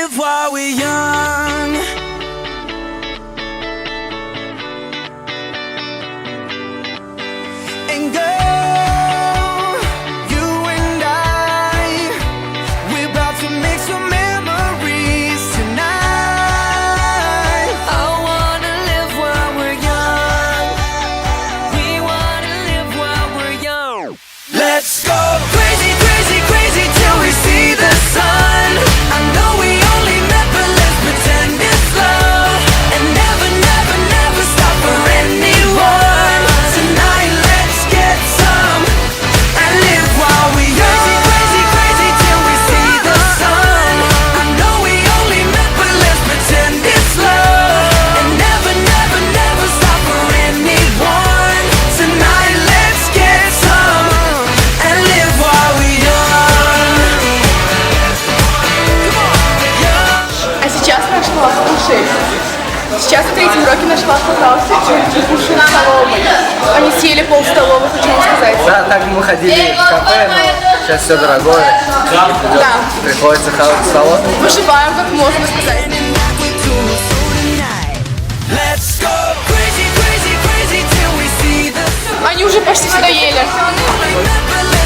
live while we're young. And girl, you and I, we're about to make some memories tonight. I wanna live while we're young. We wanna live while we're young. Let's go crazy, crazy, crazy till we see the sun. I know we only met, but let's pretend it's love. And never, never, never stop for anyone. Tonight, let's get some and live while we young. Crazy, crazy, crazy till we see the sun. I know we only met, but let's pretend it's love. And never, never, never stop for anyone. Tonight, let's get some and live while we young. А сейчас наш класс кушает. Сейчас в третьем уроке наш класс пытался кушать в столовой. Они съели полстоловой, хочу вам сказать. Да, так мы ходили в кафе, но сейчас все дорогое. Да. Приходится хавать в столовой. Выживаем, как можно сказать. Let's go crazy, crazy, crazy till we see the sun. Они уже почти все доели. Never let